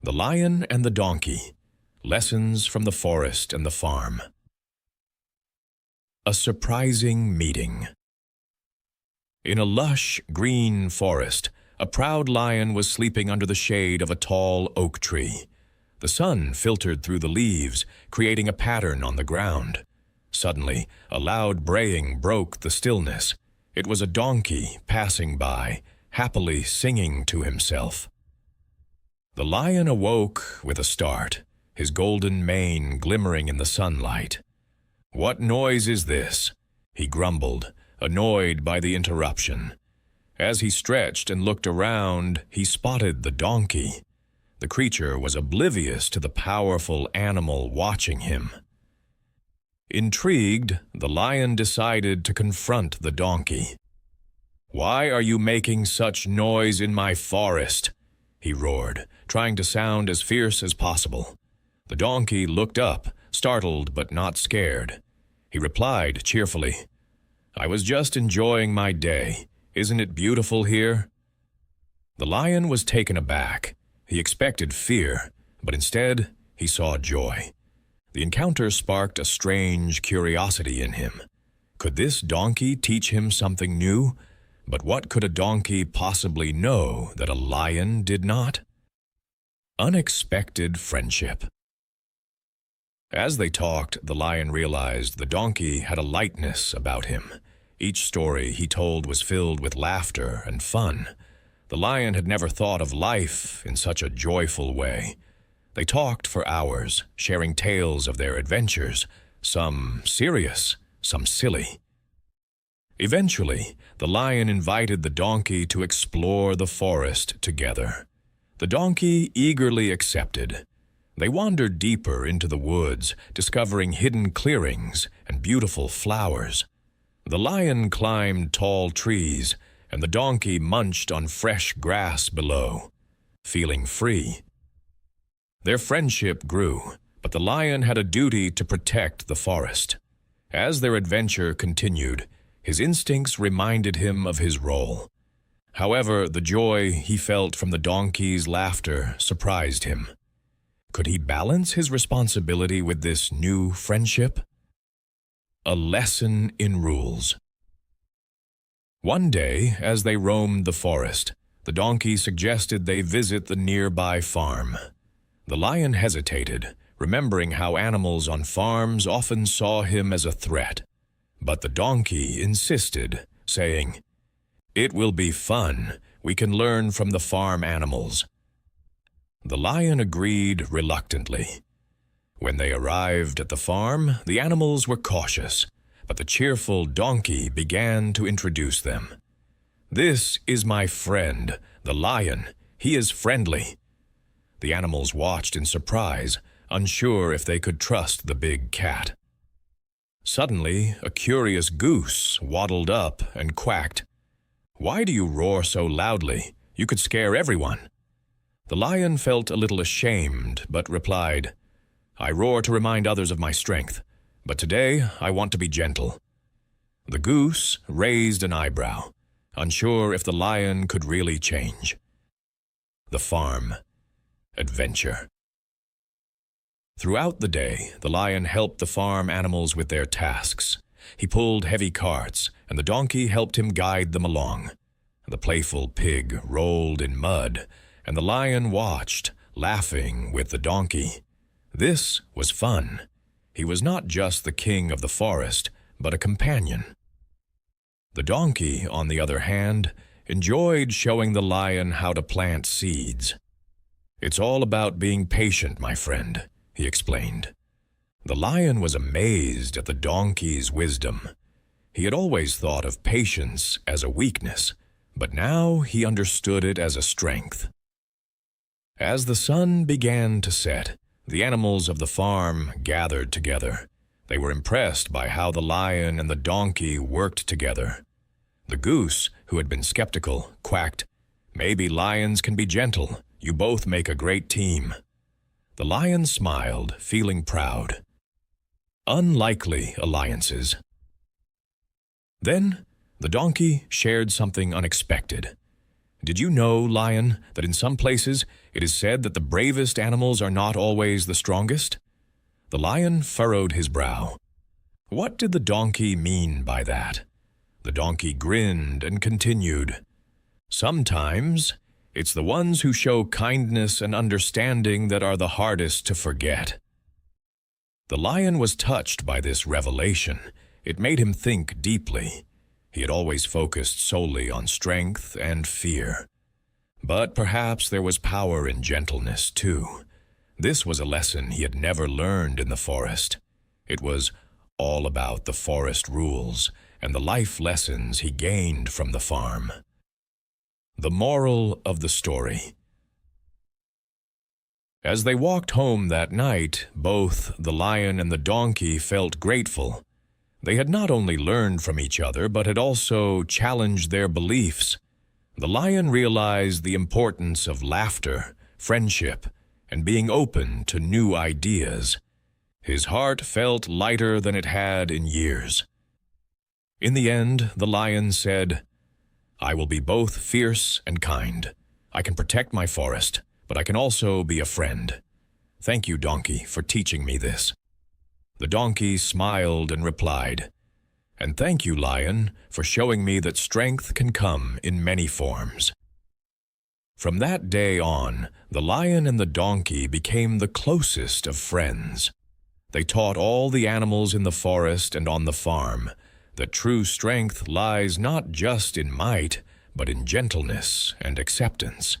The Lion and the Donkey. Lessons from the Forest and the Farm. A surprising meeting. In a lush, green forest, a proud lion was sleeping under the shade of a tall oak tree. The sun filtered through the leaves, creating a pattern on the ground. Suddenly, a loud braying broke the stillness. It was a donkey passing by, happily singing to himself. The lion awoke with a start, his golden mane glimmering in the sunlight. "What noise is this?" he grumbled, annoyed by the interruption. As he stretched and looked around, he spotted the donkey. The creature was oblivious to the powerful animal watching him. Intrigued, the lion decided to confront the donkey. "Why are you making such noise in my forest?" he roared, trying to sound as fierce as possible. The donkey looked up, startled but not scared. He replied cheerfully, "I was just enjoying my day. Isn't it beautiful here?" The lion was taken aback. He expected fear, but instead he saw joy. The encounter sparked a strange curiosity in him. Could this donkey teach him something new? But what could a donkey possibly know that a lion did not? Unexpected friendship. As they talked, the lion realized the donkey had a lightness about him. Each story he told was filled with laughter and fun. The lion had never thought of life in such a joyful way. They talked for hours, sharing tales of their adventures, some serious, some silly. Eventually, the lion invited the donkey to explore the forest together. The donkey eagerly accepted. They wandered deeper into the woods, discovering hidden clearings and beautiful flowers. The lion climbed tall trees, and the donkey munched on fresh grass below, feeling free. Their friendship grew, but the lion had a duty to protect the forest. As their adventure continued, his instincts reminded him of his role. However, the joy he felt from the donkey's laughter surprised him. Could he balance his responsibility with this new friendship? A lesson in rules. One day, as they roamed the forest, the donkey suggested they visit the nearby farm. The lion hesitated, remembering how animals on farms often saw him as a threat. But the donkey insisted, saying, "It will be fun. We can learn from the farm animals." The lion agreed reluctantly. When they arrived at the farm, the animals were cautious, but the cheerful donkey began to introduce them. "This is my friend, the lion. He is friendly." The animals watched in surprise, unsure if they could trust the big cat. Suddenly, a curious goose waddled up and quacked. "Why do you roar so loudly? You could scare everyone." The lion felt a little ashamed, but replied, "I roar to remind others of my strength, but today I want to be gentle." The goose raised an eyebrow, unsure if the lion could really change. The farm. Adventure. Throughout the day, the lion helped the farm animals with their tasks. He pulled heavy carts, and the donkey helped him guide them along. The playful pig rolled in mud, and the lion watched, laughing with the donkey. This was fun. He was not just the king of the forest, but a companion. The donkey, on the other hand, enjoyed showing the lion how to plant seeds. "It's all about being patient, my friend," he explained. The lion was amazed at the donkey's wisdom. He had always thought of patience as a weakness, but now he understood it as a strength. As the sun began to set, the animals of the farm gathered together. They were impressed by how the lion and the donkey worked together. The goose, who had been skeptical, quacked, "Maybe lions can be gentle. You both make a great team." The lion smiled, feeling proud. Unlikely alliances. Then, the donkey shared something unexpected. "Did you know, lion, that in some places It is said that the bravest animals are not always the strongest. The lion furrowed his brow. What did the donkey mean by that? The donkey grinned and continued, "Sometimes it's the ones who show kindness and understanding that are the hardest to forget." The lion was touched by this revelation. It made him think deeply. He had always focused solely on strength and fear. But perhaps there was power in gentleness, too. This was a lesson he had never learned in the forest. It was all about the forest rules and the life lessons he gained from the farm. The moral of the story. As they walked home that night, both the lion and the donkey felt grateful. They had not only learned from each other, but had also challenged their beliefs. The lion realized the importance of laughter, friendship, and being open to new ideas. His heart felt lighter than it had in years. In the end, the lion said, "I will be both fierce and kind. I can protect my forest, but I can also be a friend. Thank you, donkey, for teaching me this." The donkey smiled and replied, "And thank you, lion, for showing me that strength can come in many forms." From that day on, the lion and the donkey became the closest of friends. They taught all the animals in the forest and on the farm that true strength lies not just in might, but in gentleness and acceptance.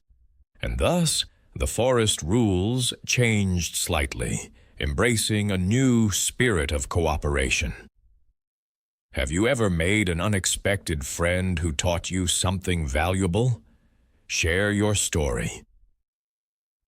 And thus, the forest rules changed slightly, embracing a new spirit of cooperation. Have you ever made an unexpected friend who taught you something valuable? Share your story.